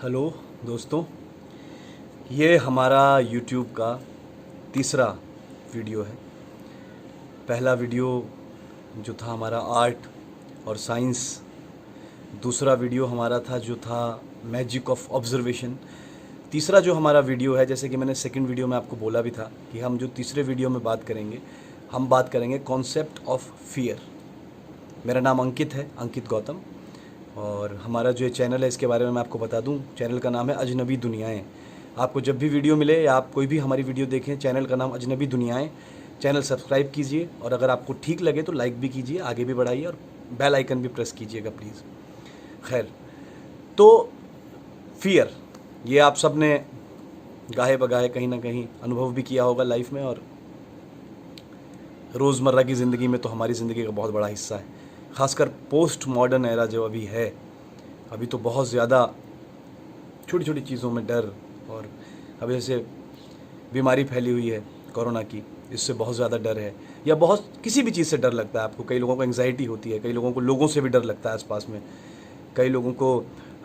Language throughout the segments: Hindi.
हेलो दोस्तों, ये हमारा YouTube का तीसरा वीडियो है। पहला वीडियो जो था हमारा आर्ट और साइंस, दूसरा वीडियो हमारा था जो था मैजिक ऑफ ऑब्जर्वेशन। तीसरा जो हमारा वीडियो है, जैसे कि मैंने सेकंड वीडियो में आपको बोला भी था कि हम जो तीसरे वीडियो में बात करेंगे, हम बात करेंगे कॉन्सेप्ट ऑफ फियर। मेरा नाम अंकित है, अंकित गौतम, और हमारा जो चैनल है इसके बारे में मैं आपको बता दूं। चैनल का नाम है अजनबी दुनियाएं। आपको जब भी वीडियो मिले या आप कोई भी हमारी वीडियो देखें, चैनल का नाम अजनबी दुनियाएं। चैनल सब्सक्राइब कीजिए और अगर आपको ठीक लगे तो लाइक भी कीजिए, आगे भी बढ़ाइए और बेल आइकन भी प्रेस कीजिएगा प्लीज़। खैर, तो फियर ये आप सब ने गाहे बगाहे कहीं ना कहीं अनुभव भी किया होगा लाइफ में, और रोज़मर्रा की ज़िंदगी में तो हमारी ज़िंदगी का बहुत बड़ा हिस्सा है। ख़ासकर पोस्ट मॉडर्न एरा जो अभी है, अभी तो बहुत ज़्यादा छोटी छोटी चीज़ों में डर, और अभी जैसे बीमारी फैली हुई है कोरोना की, इससे बहुत ज़्यादा डर है, या बहुत किसी भी चीज़ से डर लगता है आपको। कई लोगों को एंग्जाइटी होती है, कई लोगों को लोगों से भी डर लगता है आसपास में, कई लोगों को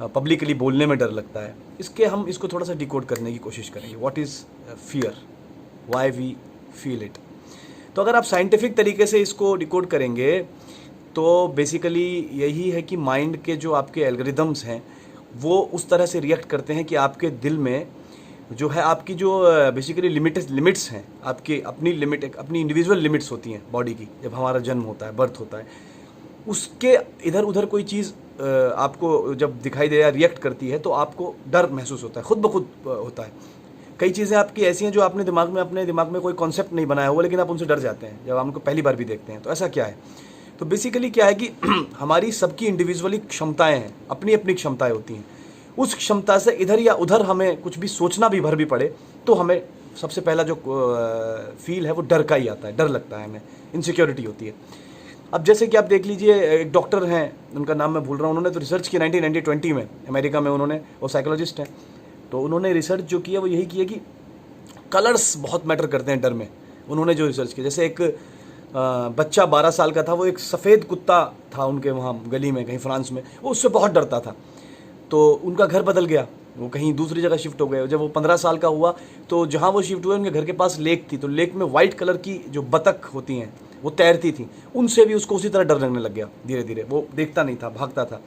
पब्लिकली बोलने में डर लगता है। हम इसको थोड़ा सा डिकोड करने की कोशिश करेंगे। What is fear, why we feel it. तो अगर आप साइंटिफिक तरीके से इसको डिकोड करेंगे तो बेसिकली यही है कि माइंड के जो आपके एल्गोरिदम्स हैं वो उस तरह से रिएक्ट करते हैं कि आपके दिल में जो है, आपकी जो बेसिकली लिमिट्स हैं, आपकी अपनी अपनी इंडिविजुअल लिमिट्स होती हैं बॉडी की। जब हमारा जन्म होता है, बर्थ होता है, उसके इधर उधर कोई चीज़ आपको जब दिखाई दे या रिएक्ट करती है तो आपको डर महसूस होता है, खुद ब खुद होता है। कई चीज़ें आपकी ऐसी हैं जो आपने अपने दिमाग में कोई कॉन्सेप्ट नहीं बनाया हुआ, लेकिन आप उनसे डर जाते हैं जब आप उनको पहली बार भी देखते हैं। तो ऐसा क्या है? तो बेसिकली क्या है कि हमारी सबकी इंडिविजुअली क्षमताएं हैं, अपनी अपनी क्षमताएं होती हैं। उस क्षमता से इधर या उधर हमें कुछ भी सोचना भी भर भी पड़े तो हमें सबसे पहला जो फील है वो डर का ही आता है। डर लगता है, हमें इनसिक्योरिटी होती है। अब जैसे कि आप देख लीजिए, एक डॉक्टर हैं, उनका नाम मैं भूल रहा हूँ, उन्होंने तो रिसर्च की 1920 में अमेरिका में, उन्होंने, वो साइकोलॉजिस्ट हैं, तो उन्होंने रिसर्च जो किया वो यही किया कि कलर्स बहुत मैटर करते हैं डर में। उन्होंने जो रिसर्च किया, जैसे एक बच्चा 12 साल का था, वो एक सफ़ेद कुत्ता था उनके वहाँ गली में कहीं फ्रांस में, वो उससे बहुत डरता था। तो उनका घर बदल गया, वो कहीं दूसरी जगह शिफ्ट हो गए। जब वो 15 साल का हुआ तो जहाँ वो शिफ्ट हुए उनके घर के पास लेक थी, तो लेक में वाइट कलर की जो बतख होती हैं वो तैरती थी, उनसे भी उसको उसी तरह डर लगने लग गया। धीरे धीरे वो देखता नहीं था, भागता था।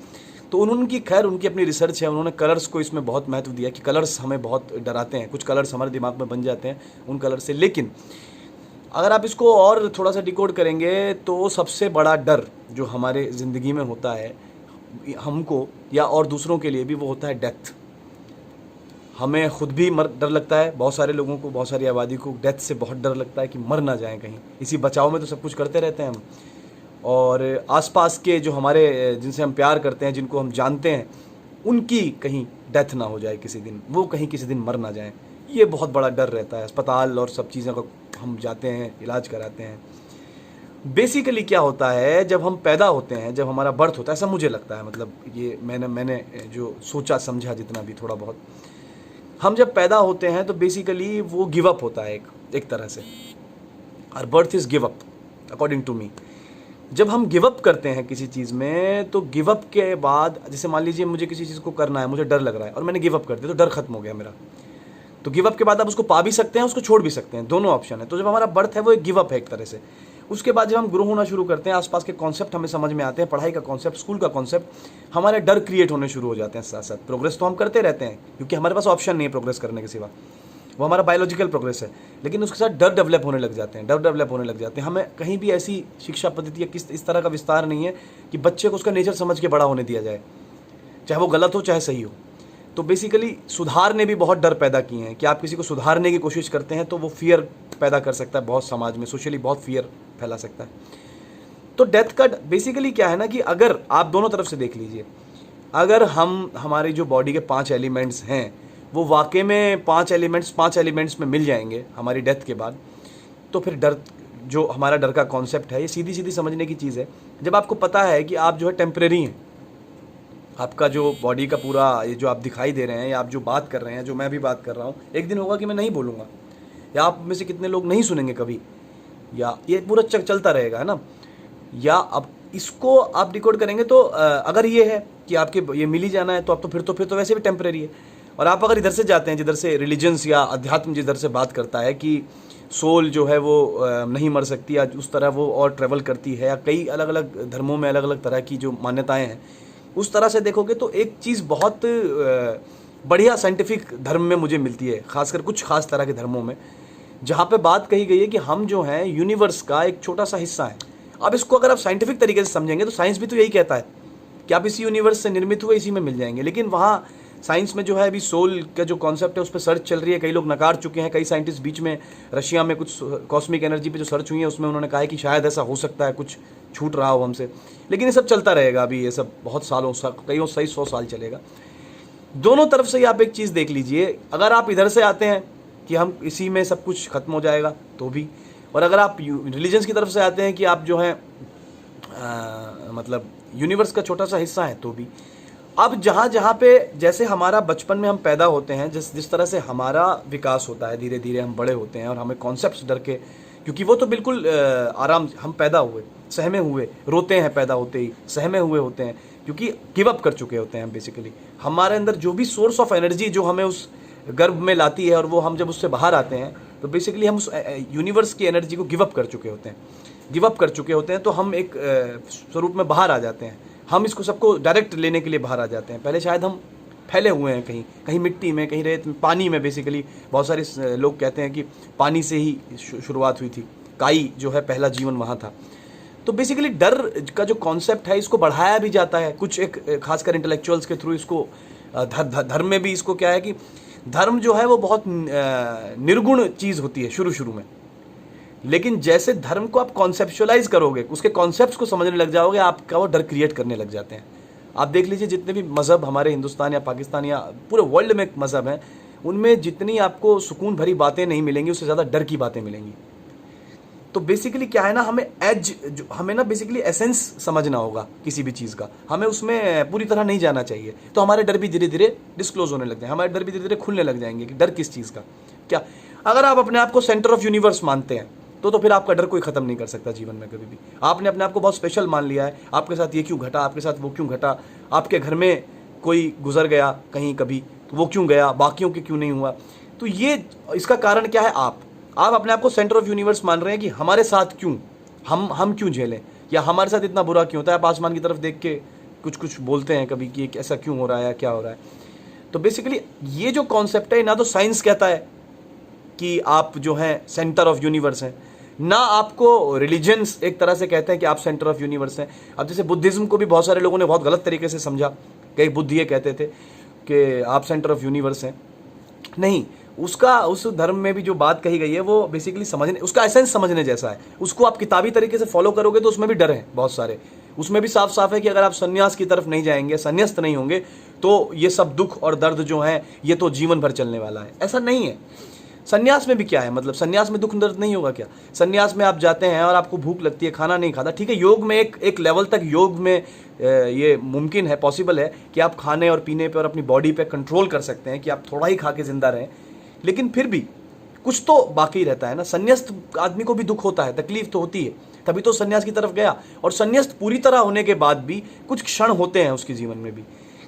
तो उन्होंने खैर उनकी अपनी रिसर्च है, उन्होंने कलर्स को इसमें बहुत महत्व दिया कि कलर्स हमें बहुत डराते हैं। कुछ कलर्स हमारे दिमाग में बन जाते हैं उन कलर से। लेकिन अगर आप इसको और थोड़ा सा डिकोड करेंगे तो सबसे बड़ा डर जो हमारे ज़िंदगी में होता है हमको या और दूसरों के लिए भी, वो होता है डेथ। हमें खुद भी डर लगता है, बहुत सारे लोगों को, बहुत सारी आबादी को डेथ से बहुत डर लगता है कि मर ना जाएं कहीं। इसी बचाव में तो सब कुछ करते रहते हैं हम, और आसपास के जो हमारे, जिनसे हम प्यार करते हैं, जिनको हम जानते हैं, उनकी कहीं डेथ ना हो जाए किसी दिन, वो कहीं किसी दिन मर ना जाएं। ये बहुत बड़ा डर रहता है। अस्पताल और सब चीज़ों का हम जाते हैं, इलाज कराते हैं। बेसिकली क्या होता है, जब हम पैदा होते हैं, जब हमारा बर्थ होता है, ऐसा मुझे लगता है, मतलब ये मैंने जो सोचा समझा जितना भी थोड़ा बहुत, हम जब पैदा होते हैं तो बेसिकली वो गिव अप होता है एक तरह से। और birth is give up according to me. जब हम गिव अप करते हैं किसी चीज़ में, तो गिव अप के बाद, जैसे मान लीजिए मुझे किसी चीज़ को करना है, मुझे डर लग रहा है और मैंने गिव अप कर दिया, तो डर खत्म हो गया मेरा। तो गिव अप के बाद आप उसको पा भी सकते हैं, उसको छोड़ भी सकते हैं, दोनों ऑप्शन है। तो जब हमारा बर्थ है वो एक गिव अप है एक तरह से। उसके बाद जब हम ग्रो होना शुरू करते हैं, आसपास के कॉन्सेप्ट हमें समझ में आते हैं, पढ़ाई का कॉन्सेप्ट, स्कूल का कॉन्सेप्ट, हमारे डर क्रिएट होने शुरू हो जाते हैं। साथ साथ प्रोग्रेस तो हम करते रहते हैं, क्योंकि हमारे पास ऑप्शन नहीं है प्रोग्रेस करने के सिवा, वो हमारा बायोलॉजिकल प्रोग्रेस है। लेकिन उसके साथ डर डेवलप होने लग जाते हैं, हमें कहीं भी ऐसी शिक्षा पद्धति या इस तरह का विस्तार नहीं है कि बच्चे को उसका नेचर समझ के बड़ा होने दिया जाए, चाहे वो गलत हो चाहे सही हो। तो बेसिकली सुधारने भी बहुत डर पैदा किए हैं कि आप किसी को सुधारने की कोशिश करते हैं तो वो फियर पैदा कर सकता है, बहुत समाज में सोशली बहुत फियर फैला सकता है। तो डेथ का बेसिकली क्या है ना, कि अगर आप दोनों तरफ से देख लीजिए, अगर हमारी जो बॉडी के 5 एलिमेंट्स हैं वो वाकई में 5 एलिमेंट्स में मिल जाएंगे हमारी डेथ के बाद, तो फिर डर, जो हमारा डर का कॉन्सेप्ट है, ये सीधी सीधी समझने की चीज़ है। जब आपको पता है कि आप जो है टेम्परेरी हैं, आपका जो बॉडी का पूरा ये जो आप दिखाई दे रहे हैं या आप जो बात कर रहे हैं, जो मैं भी बात कर रहा हूँ, एक दिन होगा कि मैं नहीं बोलूँगा, या आप में से कितने लोग नहीं सुनेंगे कभी, या ये पूरा चलता रहेगा, है ना। या अब इसको आप डिकोड करेंगे तो अगर ये है कि आपके ये मिल ही जाना है, तो अब तो फिर तो वैसे भी टेम्परेरी है। और आप अगर इधर से जाते हैं जिधर से रिलीजन्स या अध्यात्म जिधर से बात करता है कि सोल जो है वो नहीं मर सकती, या उस तरह वो और ट्रैवल करती है, या कई अलग अलग धर्मों में अलग अलग तरह की जो मान्यताएं हैं, उस तरह से देखोगे तो एक चीज़ बहुत बढ़िया साइंटिफिक धर्म में मुझे मिलती है, खासकर कुछ खास तरह के धर्मों में, जहाँ पे बात कही गई है कि हम जो हैं यूनिवर्स का एक छोटा सा हिस्सा है। अब इसको अगर आप साइंटिफिक तरीके से समझेंगे तो साइंस भी तो यही कहता है कि आप इसी यूनिवर्स से निर्मित हुए, इसी में मिल जाएंगे। लेकिन वहाँ साइंस में जो है अभी सोल का जो कॉन्सेप्ट है उस पर सर्च चल रही है, कई लोग नकार चुके हैं, कई साइंटिस्ट बीच में रशिया में कुछ कॉस्मिक एनर्जी पे जो सर्च हुई है उसमें उन्होंने कहा है कि शायद ऐसा हो सकता है, कुछ छूट रहा हो हमसे। लेकिन ये सब चलता रहेगा अभी, ये सब बहुत सालों कई सही 100 साल चलेगा। दोनों तरफ से आप एक चीज़ देख लीजिए, अगर आप इधर से आते हैं कि हम इसी में सब कुछ खत्म हो जाएगा तो भी, और अगर आप रिलीजन्स की तरफ से आते हैं कि आप जो हैं मतलब यूनिवर्स का छोटा सा हिस्सा है तो भी। अब जहाँ जहाँ पे जैसे हमारा बचपन में हम पैदा होते हैं, जिस तरह से हमारा विकास होता है, धीरे धीरे हम बड़े होते हैं और हमें कॉन्सेप्ट्स डर के, क्योंकि वो तो बिल्कुल आराम, हम पैदा हुए सहमे हुए, रोते हैं पैदा होते ही, सहमे हुए होते हैं क्योंकि गिव अप कर चुके होते हैं बेसिकली। हमारे अंदर जो भी सोर्स ऑफ एनर्जी जो हमें उस गर्भ में लाती है, और वो हम जब उससे बाहर आते हैं तो बेसिकली हम उस यूनिवर्स की एनर्जी को गिव अप कर चुके होते हैं। गिव अप कर चुके होते हैं तो हम एक स्वरूप में बाहर आ जाते हैं, हम इसको सबको डायरेक्ट लेने के लिए बाहर आ जाते हैं। पहले शायद हम फैले हुए हैं कहीं कहीं मिट्टी में, कहीं रेत में, पानी में। बेसिकली बहुत सारे लोग कहते हैं कि पानी से ही शुरुआत हुई थी, काई जो है पहला जीवन वहाँ था। तो बेसिकली डर का जो कॉन्सेप्ट है इसको बढ़ाया भी जाता है कुछ एक खासकर इंटेलेक्चुअल्स के थ्रू। इसको धर्म में भी इसको क्या है कि धर्म जो है वो बहुत निर्गुण चीज़ होती है शुरू में, लेकिन जैसे धर्म को आप कॉन्सेप्चुअलाइज करोगे, उसके कॉन्सेप्ट्स को समझने लग जाओगे, आपका वो डर क्रिएट करने लग जाते हैं। आप देख लीजिए जितने भी मज़हब हमारे हिंदुस्तान या पाकिस्तान या पूरे वर्ल्ड में मज़हब हैं, उनमें जितनी आपको सुकून भरी बातें नहीं मिलेंगी, उससे ज़्यादा डर की बातें मिलेंगी। तो बेसिकली क्या है ना, हमें ना बेसिकली एसेंस समझना होगा किसी भी चीज़ का, हमें उसमें पूरी तरह नहीं जाना चाहिए। तो हमारे डर भी धीरे धीरे डिस्क्लोज होने लग जाए, हमारे डर भी धीरे धीरे खुलने लग जाएंगे कि डर किस चीज़ का क्या। अगर आप अपने आप को सेंटर ऑफ यूनिवर्स मानते हैं तो फिर आपका डर कोई ख़त्म नहीं कर सकता जीवन में कभी भी। आपने अपने आप को बहुत स्पेशल मान लिया है, आपके साथ ये क्यों घटा, आपके साथ वो क्यों घटा, आपके घर में कोई गुजर गया कहीं कभी, वो क्यों गया, बाकियों के क्यों नहीं हुआ। तो ये इसका कारण क्या है, आप अपने आप को सेंटर ऑफ यूनिवर्स मान रहे हैं कि हमारे साथ क्यों, हम क्यों झेलें, या हमारे साथ इतना बुरा क्यों होता है। आप आसमान की तरफ देख के कुछ बोलते हैं कभी कि ऐसा क्यों हो रहा है, क्या हो रहा है। तो बेसिकली ये जो कॉन्सेप्ट है, ना तो साइंस कहता है कि आप जो हैं सेंटर ऑफ यूनिवर्स हैं, ना आपको रिलीजन्स एक तरह से कहते हैं कि आप सेंटर ऑफ यूनिवर्स हैं। अब जैसे बुद्धिज़्म को भी बहुत सारे लोगों ने बहुत गलत तरीके से समझा, कई बुद्धिये कहते थे कि आप सेंटर ऑफ यूनिवर्स हैं। नहीं, उस धर्म में भी जो बात कही गई है वो बेसिकली समझने, उसका एसेंस समझने जैसा है। उसको आप किताबी तरीके से फॉलो करोगे तो उसमें भी डर है बहुत सारे। उसमें भी साफ साफ है कि अगर आप संन्यास की तरफ नहीं जाएंगे, संन्यास्त नहीं होंगे, तो ये सब दुख और दर्द जो है ये तो जीवन भर चलने वाला है। ऐसा नहीं है। संन्यास में भी क्या है, मतलब संन्यास में दुख दर्द नहीं होगा क्या? संन्यास में आप जाते हैं और आपको भूख लगती है, खाना नहीं खाता, ठीक है। योग में एक लेवल तक योग में ये मुमकिन है, पॉसिबल है कि आप खाने और पीने पे और अपनी बॉडी पे कंट्रोल कर सकते हैं कि आप थोड़ा ही खा के जिंदा रहें, लेकिन फिर भी कुछ तो बाकी रहता है ना। संन्यास्त आदमी को भी दुख होता है, तकलीफ तो होती है, तभी तो संन्यास की तरफ गया। और संन्यास्त पूरी तरह होने के बाद भी कुछ क्षण होते हैं उसके जीवन में भी।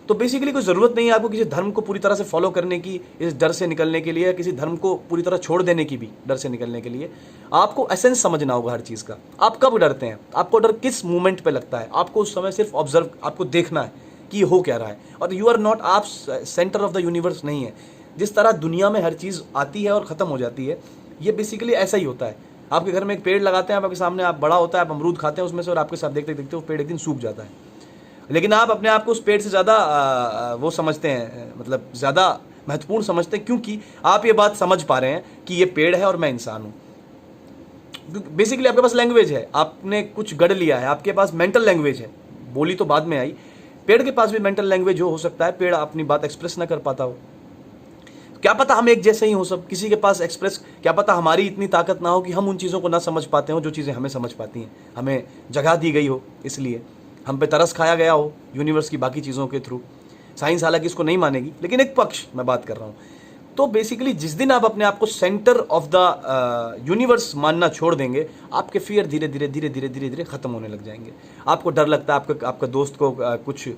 तो बेसिकली कोई ज़रूरत नहीं है आपको किसी धर्म को पूरी तरह से फॉलो करने की, इस डर से निकलने के लिए, किसी धर्म को पूरी तरह छोड़ देने की भी, डर से निकलने के लिए। आपको एसेंस समझना होगा हर चीज़ का। आप कब डरते हैं, आपको डर किस मूवमेंट पे लगता है, आपको उस समय सिर्फ ऑब्जर्व, आपको देखना है कि हो क्या रहा है। और यू आर नॉट, आप सेंटर ऑफ द यूनिवर्स नहीं है। जिस तरह दुनिया में हर चीज़ आती है और ख़त्म हो जाती है, ये बेसिकली ऐसा ही होता है। आपके घर में एक पेड़ लगाते हैं, आपके सामने, आप बड़ा होता है, आप अमरूद खाते हैं उसमें से, और आपके साथ देखते देखते वो पेड़ एक दिन सूख जाता है। लेकिन आप अपने आप को उस पेड़ से ज़्यादा वो समझते हैं, मतलब ज़्यादा महत्वपूर्ण समझते हैं, क्योंकि आप ये बात समझ पा रहे हैं कि ये पेड़ है और मैं इंसान हूँ। बेसिकली आपके पास लैंग्वेज है, आपने कुछ गढ़ लिया है, आपके पास मेंटल लैंग्वेज है। बोली तो बाद में आई, पेड़ के पास भी मेंटल लैंग्वेज हो सकता है पेड़ अपनी बात एक्सप्रेस ना कर पाता हो। क्या पता हम एक जैसे ही हो सब, किसी के पास एक्सप्रेस, क्या पता हमारी इतनी ताकत ना हो कि हम उन चीज़ों को ना समझ पाते हो जो चीज़ें हमें समझ पाती हैं, हमें जगह दी गई हो, इसलिए हम पे तरस खाया गया हो यूनिवर्स की बाकी चीज़ों के थ्रू। साइंस हालांकि इसको नहीं मानेगी, लेकिन एक पक्ष मैं बात कर रहा हूँ। तो बेसिकली जिस दिन आप अपने आप को सेंटर ऑफ द यूनिवर्स मानना छोड़ देंगे, आपके फियर धीरे धीरे धीरे धीरे धीरे धीरे खत्म होने लग जाएंगे। आपको डर लगता है आपका दोस्त को कुछ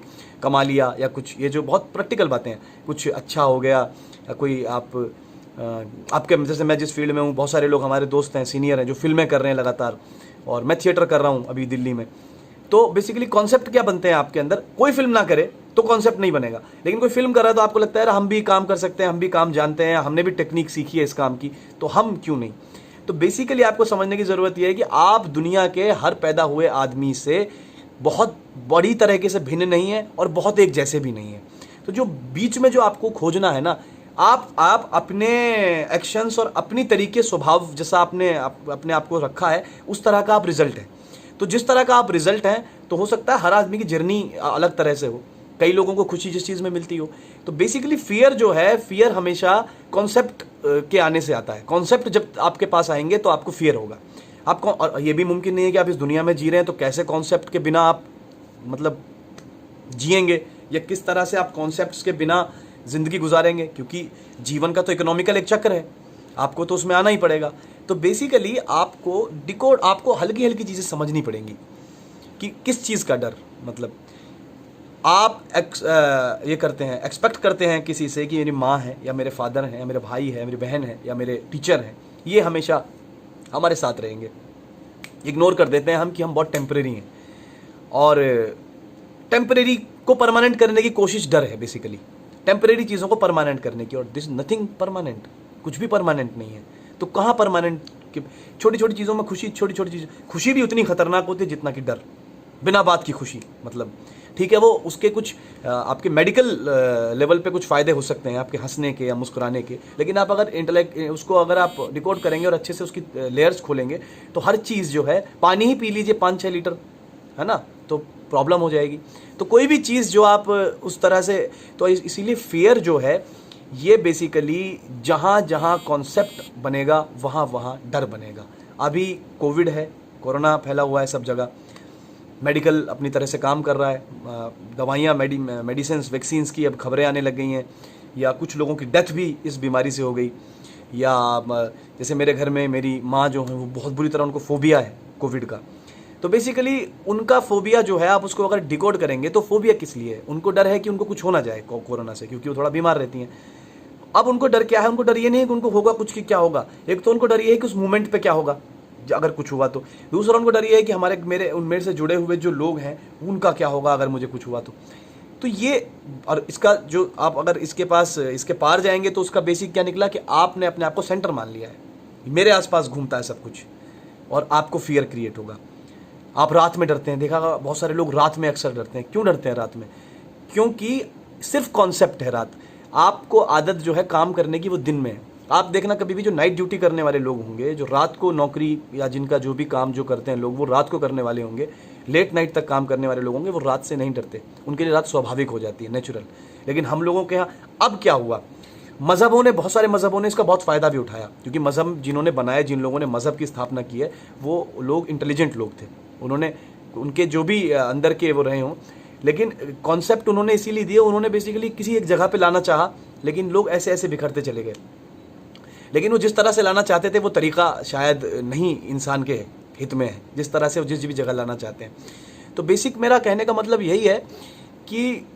कमा लिया, या कुछ, ये जो बहुत प्रैक्टिकल बातें हैं, कुछ अच्छा हो गया, या कोई आपके, जैसे मैं जिस फील्ड में हूँ, बहुत सारे लोग हमारे दोस्त हैं, सीनियर हैं, जो फिल्में कर रहे हैं लगातार, और मैं थिएटर कर रहा हूँ अभी दिल्ली में। तो बेसिकली कॉन्सेप्ट क्या बनते हैं आपके अंदर, कोई फिल्म ना करे तो कॉन्सेप्ट नहीं बनेगा, लेकिन कोई फिल्म कर रहा है तो आपको लगता है हम भी काम कर सकते हैं, हम भी काम जानते हैं, हमने भी टेक्निक सीखी है इस काम की, तो हम क्यों नहीं। तो बेसिकली आपको समझने की ज़रूरत यह है कि आप दुनिया के हर पैदा हुए आदमी से बहुत बड़ी तरीके से भिन्न नहीं है और बहुत एक जैसे भी नहीं है। तो जो बीच में जो आपको खोजना है ना, आप अपने एक्शंस और अपनी तरीके, स्वभाव जैसा आपने अपने आप को रखा है, उस तरह का आप रिजल्ट है। तो जिस तरह का आप रिजल्ट हैं, तो हो सकता है हर आदमी की जर्नी अलग तरह से हो, कई लोगों को खुशी जिस चीज़ में मिलती हो। तो बेसिकली फियर जो है, फियर हमेशा कॉन्सेप्ट के आने से आता है। कॉन्सेप्ट जब आपके पास आएंगे तो आपको फियर होगा। आपको, और ये भी मुमकिन नहीं है कि आप इस दुनिया में जी रहे हैं तो कैसे कॉन्सेप्ट के बिना आप मतलब जिएंगे, या किस तरह से आप कॉन्सेप्ट्स के बिना ज़िंदगी गुजारेंगे, क्योंकि जीवन का तो इकोनॉमिकल एक चक्र है, आपको तो उसमें आना ही पड़ेगा। तो बेसिकली आपको हल्की हल्की चीज़ें समझनी पड़ेंगी कि किस चीज़ का डर, मतलब आप ये करते हैं, एक्सपेक्ट करते हैं किसी से कि मेरी माँ है, या मेरे फादर हैं, या मेरे भाई है, मेरी बहन है, या मेरे टीचर हैं, ये हमेशा हमारे साथ रहेंगे। इग्नोर कर देते हैं हम कि हम बहुत टेम्परेरी हैं, और टेम्परेरी को परमानेंट करने की कोशिश डर है बेसिकली, टेम्परेरी चीज़ों को परमानेंट करने की। और दिस नथिंग परमानेंट, कुछ भी परमानेंट नहीं है। तो कहाँ परमानेंट, छोटी छोटी चीज़ों में खुशी, छोटी छोटी चीज़, खुशी भी उतनी खतरनाक होती है जितना कि डर, बिना बात की खुशी। मतलब ठीक है, वो उसके कुछ आपके मेडिकल लेवल पे कुछ फ़ायदे हो सकते हैं आपके हंसने के या मुस्कुराने के, लेकिन आप अगर उसको अगर आप डिकोड करेंगे और अच्छे से उसकी लेयर्स खोलेंगे, तो हर चीज़ जो है, पानी ही पी लीजिए 5-6 लीटर, है ना, तो प्रॉब्लम हो जाएगी। तो कोई भी चीज़ जो आप उस तरह से, तो इसीलिए फियर जो है, ये बेसिकली जहाँ जहाँ कॉन्सेप्ट बनेगा वहाँ वहाँ डर बनेगा। अभी कोविड है, कोरोना फैला हुआ है सब जगह, मेडिकल अपनी तरह से काम कर रहा है, दवाइयाँ, मेडिसिन्स, वैक्सीन्स की अब खबरें आने लग गई हैं, या कुछ लोगों की डेथ भी इस बीमारी से हो गई, या जैसे मेरे घर में मेरी माँ जो है, वो बहुत बुरी तरह, उनको फोबिया है कोविड का। तो बेसिकली उनका फोबिया जो है, आप उसको अगर डिकोड करेंगे तो फोबिया किस लिए है, उनको डर है कि उनको कुछ हो ना जाए कोरोना से, क्योंकि वो थोड़ा बीमार रहती हैं। अब उनको डर क्या है, उनको डर ये नहीं है कि उनको होगा कुछ कि क्या होगा, एक तो उनको डर ये है कि उस मोमेंट पे क्या होगा अगर कुछ हुआ तो, दूसरा उनको डर ये है कि मेरे से जुड़े हुए जो लोग हैं उनका क्या होगा अगर मुझे कुछ हुआ तो ये, और इसका जो आप अगर इसके पार जाएंगे तो उसका बेसिक क्या निकला कि आपने अपने आप को सेंटर मान लिया है, मेरे आसपास घूमता है सब कुछ, और आपको फियर क्रिएट होगा। आप रात में डरते हैं, देखा बहुत सारे लोग रात में अक्सर डरते हैं। क्यों डरते हैं रात में? क्योंकि सिर्फ कॉन्सेप्ट है रात, आपको आदत जो है काम करने की वो दिन में है। आप देखना कभी भी जो नाइट ड्यूटी करने वाले लोग होंगे, जो रात को नौकरी या जिनका जो भी काम जो करते हैं लोग, वो रात को करने वाले होंगे, लेट नाइट तक काम करने वाले लोग होंगे, वो रात से नहीं डरते, उनके लिए रात स्वाभाविक हो जाती है, नेचुरल। लेकिन हम लोगों के यहाँ अब क्या हुआ, बहुत सारे मज़हबों ने इसका बहुत फ़ायदा भी उठाया, क्योंकि मज़हब जिन्होंने बनाया, जिन लोगों ने मज़हब की स्थापना की है, वो लोग इंटेलिजेंट लोग थे, उन्होंने उनके जो भी अंदर के वो रहे हों, लेकिन कॉन्सेप्ट उन्होंने इसीलिए दिए, उन्होंने बेसिकली किसी एक जगह पे लाना चाहा, लेकिन लोग ऐसे ऐसे बिखरते चले गए। लेकिन वो जिस तरह से लाना चाहते थे वो तरीका शायद नहीं इंसान के हित में है, जिस तरह से वो जिस भी जगह लाना चाहते हैं। तो बेसिक मेरा कहने का मतलब यही है कि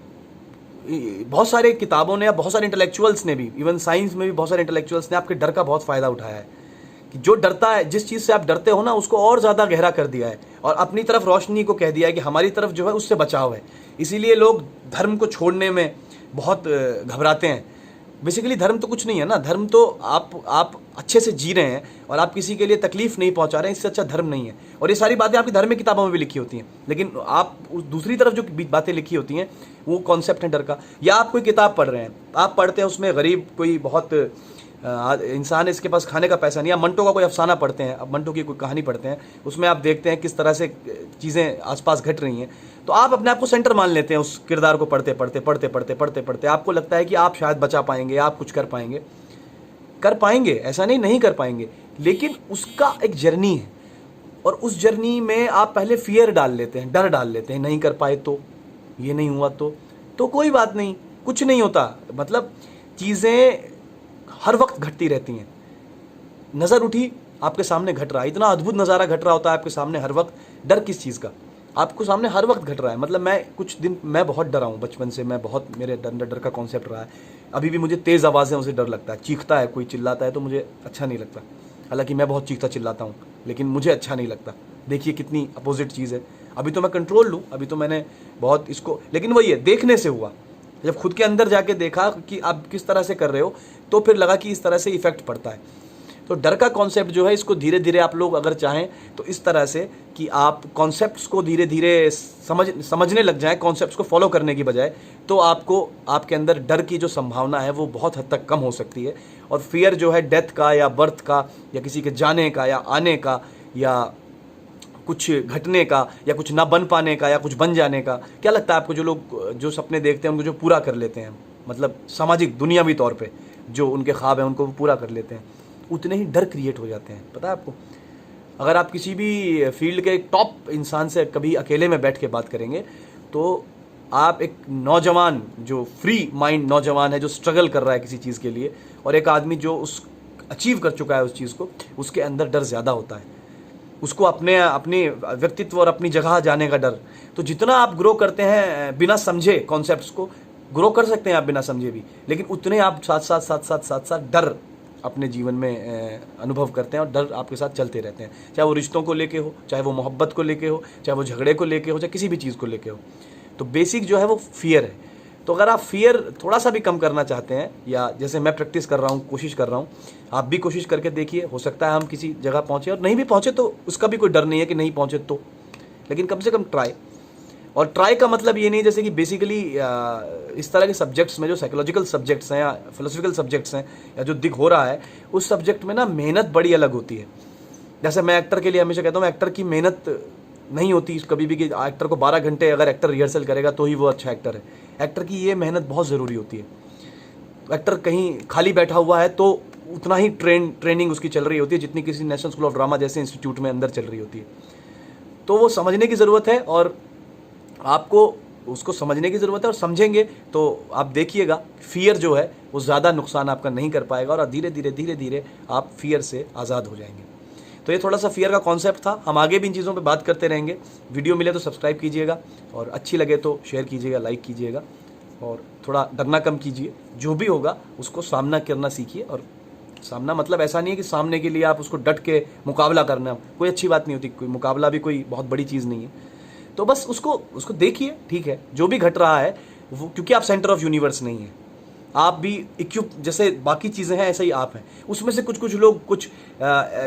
बहुत सारे किताबों ने या बहुत सारे इंटेलेक्चुअल्स ने भी, इवन साइंस में भी बहुत सारे इंटेलेक्चुअल्स ने आपके डर का बहुत फ़ायदा उठाया है, कि जो डरता है, जिस चीज़ से आप डरते हो ना, उसको और ज़्यादा गहरा कर दिया है, और अपनी तरफ रोशनी को कह दिया है कि हमारी तरफ जो है उससे बचाव है। इसीलिए लोग धर्म को छोड़ने में बहुत घबराते हैं। बेसिकली धर्म तो कुछ नहीं है ना, धर्म तो आप अच्छे से जी रहे हैं और आप किसी के लिए तकलीफ नहीं पहुंचा रहे हैं, इससे अच्छा धर्म नहीं है। और ये सारी बातें आपकी धर्म की किताबों में भी लिखी होती हैं, लेकिन आप दूसरी तरफ जो बातें लिखी होती हैं वो कॉन्सेप्ट है डर का। या आप कोई किताब पढ़ रहे हैं, आप पढ़ते हैं उसमें गरीब कोई बहुत इंसान है, इसके पास खाने का पैसा नहीं, या मंटो का कोई अफसाना पढ़ते हैं, अब मंटो की कोई कहानी पढ़ते हैं, उसमें आप देखते हैं किस तरह से चीज़ें आसपास घट रही हैं, तो आप अपने आप को सेंटर मान लेते हैं उस किरदार को पढ़ते पढ़ते आपको लगता है कि आप शायद बचा पाएंगे, आप कुछ कर पाएंगे, ऐसा नहीं कर पाएंगे, लेकिन उसका एक जर्नी है, और उस जर्नी में आप पहले फियर डाल लेते हैं, डर डाल लेते हैं, नहीं कर पाए तो, ये नहीं हुआ तो कोई बात नहीं, कुछ नहीं होता। मतलब चीज़ें हर वक्त घटती रहती हैं। नज़र उठी, आपके सामने घट रहा है, इतना अद्भुत नज़ारा घट रहा होता है आपके सामने हर वक्त। डर किस चीज़ का? आपको सामने हर वक्त घट रहा है। मतलब मैं बहुत डरा हूँ बचपन से, मैं बहुत, मेरे डर का कॉन्सेप्ट रहा है। अभी भी मुझे तेज़ आवाज़ें उसे डर लगता है, चीखता है कोई, चिल्लाता है तो मुझे अच्छा नहीं लगता। हालांकि मैं बहुत चीखता चिल्लाता हूँ, लेकिन मुझे अच्छा नहीं लगता। देखिए कितनी अपोजिट चीज़ है। अभी तो मैं कंट्रोल लूँ, अभी तो मैंने बहुत इसको, लेकिन वही है, देखने से हुआ। जब खुद के अंदर जाके देखा कि आप किस तरह से कर रहे हो, तो फिर लगा कि इस तरह से इफेक्ट पड़ता है। तो डर का कॉन्सेप्ट जो है, इसको धीरे धीरे आप लोग अगर चाहें तो इस तरह से कि आप कॉन्सेप्ट्स को धीरे धीरे समझने लग जाएं, कॉन्सेप्ट्स को फॉलो करने की बजाय, तो आपको, आपके अंदर डर की जो संभावना है वो बहुत हद तक कम हो सकती है। और फियर जो है डेथ का या बर्थ का या किसी के जाने का या आने का या कुछ घटने का या कुछ ना बन पाने का या कुछ बन जाने का, क्या लगता है आपको, जो लोग जो सपने देखते हैं उनको जो पूरा कर लेते हैं, मतलब सामाजिक दुनियावी तौर पे जो उनके ख्वाब हैं उनको वो पूरा कर लेते हैं, उतने ही डर क्रिएट हो जाते हैं। पता है आपको, अगर आप किसी भी फील्ड के एक टॉप इंसान से कभी अकेले में बैठ के बात करेंगे, तो आप एक नौजवान जो फ्री माइंड नौजवान है, जो स्ट्रगल कर रहा है किसी चीज़ के लिए, और एक आदमी जो उस अचीव कर चुका है उस चीज़ को, उसके अंदर डर ज़्यादा होता है। उसको अपने व्यक्तित्व और अपनी जगह जाने का डर। तो जितना आप ग्रो करते हैं बिना समझे, कॉन्सेप्ट्स को ग्रो कर सकते हैं आप बिना समझे भी, लेकिन उतने आप साथ डर अपने जीवन में अनुभव करते हैं, और डर आपके साथ चलते रहते हैं, चाहे वो रिश्तों को लेके हो, चाहे वो मोहब्बत को लेके हो, चाहे वो झगड़े को लेके हो, चाहे किसी भी चीज़ को लेके हो। तो बेसिक जो है वो फियर है। तो अगर आप फियर थोड़ा सा भी कम करना चाहते हैं, या जैसे मैं प्रैक्टिस कर रहा हूँ, कोशिश कर रहा हूँ, आप भी कोशिश करके देखिए। हो सकता है हम किसी जगह पहुँचे, और नहीं भी पहुँचे तो उसका भी कोई डर नहीं है कि नहीं पहुँचे तो, लेकिन कम से कम ट्राई। और ट्राई का मतलब ये नहीं, जैसे कि बेसिकली इस तरह के सब्जेक्ट्स में, जो साइकोलॉजिकल सब्जेक्ट्स हैं या फिलोसफिकल सब्जेक्ट्स हैं, या जो दिख हो रहा है उस सब्जेक्ट में ना मेहनत बड़ी अलग होती है। जैसे मैं एक्टर के लिए हमेशा कहता हूँ, एक्टर की मेहनत नहीं होती कभी भी कि एक्टर को 12 घंटे अगर एक्टर रिहर्सल करेगा तो ही वो अच्छा एक्टर है। एक्टर की ये मेहनत बहुत ज़रूरी होती है। एक्टर कहीं खाली बैठा हुआ है तो उतना ही ट्रेनिंग उसकी चल रही होती है जितनी किसी नेशनल स्कूल ऑफ ड्रामा जैसे इंस्टीट्यूट में अंदर चल रही होती है। तो वो समझने की ज़रूरत है, और आपको उसको समझने की ज़रूरत है, और समझेंगे तो आप देखिएगा फियर जो है वो ज़्यादा नुकसान आपका नहीं कर पाएगा, और धीरे धीरे आप फियर से आज़ाद हो जाएंगे। तो ये थोड़ा सा फियर का कॉन्सेप्ट था। हम आगे भी इन चीज़ों पे बात करते रहेंगे। वीडियो मिले तो सब्सक्राइब कीजिएगा, और अच्छी लगे तो शेयर कीजिएगा, लाइक कीजिएगा, और थोड़ा डरना कम कीजिए। जो भी होगा उसको सामना करना सीखिए। और सामना मतलब ऐसा नहीं है कि सामने के लिए आप उसको डट के मुकाबला करना, कोई अच्छी बात नहीं होती। कोई मुकाबला भी कोई बहुत बड़ी चीज़ नहीं है। तो बस उसको देखिए, ठीक है, जो भी घट रहा है वो, क्योंकि आप सेंटर ऑफ यूनिवर्स नहीं है, आप भी इक्विप, जैसे बाकी चीज़ें हैं ऐसे ही आप हैं। उसमें से कुछ लोग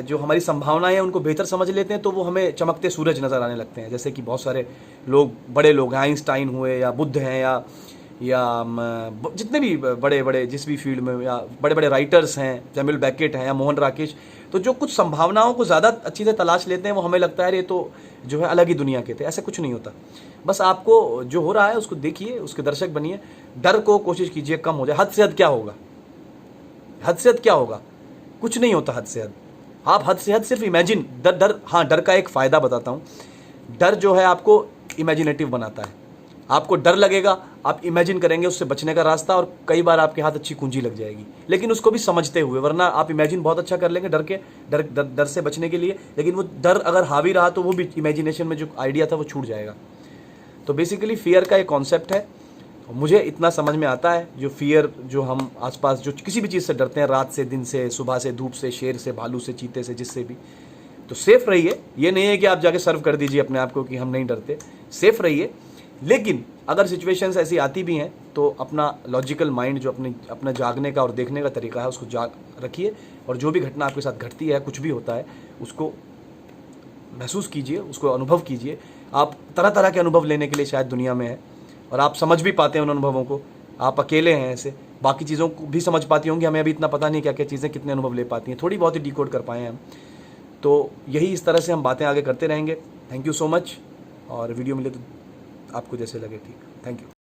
जो हमारी संभावनाएं हैं उनको बेहतर समझ लेते हैं, तो वो हमें चमकते सूरज नज़र आने लगते हैं। जैसे कि बहुत सारे लोग, बड़े लोग हैं, आइंस्टाइन हुए या बुद्ध हैं, या जितने भी बड़े जिस भी फील्ड में, या बड़े राइटर्स हैं, सैमुअल बेकेट हैं या मोहन राकेश, तो जो कुछ संभावनाओं को ज़्यादा अच्छी से तलाश लेते हैं, वो हमें लगता है ये तो जो है अलग ही दुनिया के थे। ऐसा कुछ नहीं होता। बस आपको जो हो रहा है उसको देखिए, उसके दर्शक बनिए, डर को कोशिश कीजिए कम हो जाए। हद से हद क्या होगा? हद से हद क्या होगा? कुछ नहीं होता हद से हद। आप हद से हद सिर्फ इमेजिन, डर हाँ, डर का एक फ़ायदा बताता हूँ। डर जो है आपको इमेजिनेटिव बनाता है। आपको डर लगेगा, आप इमेजिन करेंगे उससे बचने का रास्ता, और कई बार आपके हाथ अच्छी कुंजी लग जाएगी, लेकिन उसको भी समझते हुए। वरना आप इमेजिन बहुत अच्छा कर लेंगे डर से बचने के लिए, लेकिन वो डर अगर हावी रहा तो वो भी इमेजिनेशन में जो आइडिया था वो छूट जाएगा। तो बेसिकली फियर का एक कॉन्सेप्ट है। मुझे इतना समझ में आता है, जो फियर, जो हम आसपास जो किसी भी चीज़ से डरते हैं, रात से, दिन से, सुबह से, धूप से, शेर से, भालू से, चीते से, जिससे भी, तो सेफ रहिए। ये नहीं है कि आप जाके सर्व कर दीजिए अपने आप को कि हम नहीं डरते। सेफ रहिए, लेकिन अगर सिचुएशंस ऐसी आती भी हैं तो अपना लॉजिकल माइंड, जो अपना जागने का और देखने का तरीका है, उसको जाग रखिए। और जो भी घटना आपके साथ घटती है, कुछ भी होता है, उसको महसूस कीजिए, उसको अनुभव कीजिए। आप तरह तरह के अनुभव लेने के लिए शायद दुनिया में है, और आप समझ भी पाते हैं उन अनुभवों को। आप अकेले हैं ऐसे, बाकी चीज़ों को भी समझ पाती होंगी। हमें अभी इतना पता नहीं क्या क्या चीज़ें कितने अनुभव ले पाती हैं, थोड़ी बहुत ही डिकोड कर पाए हैं हम। तो यही, इस तरह से हम बातें आगे करते रहेंगे। थैंक यू सो मच, और वीडियो मिले तो आपको जैसे लगे ठीक। Thank you.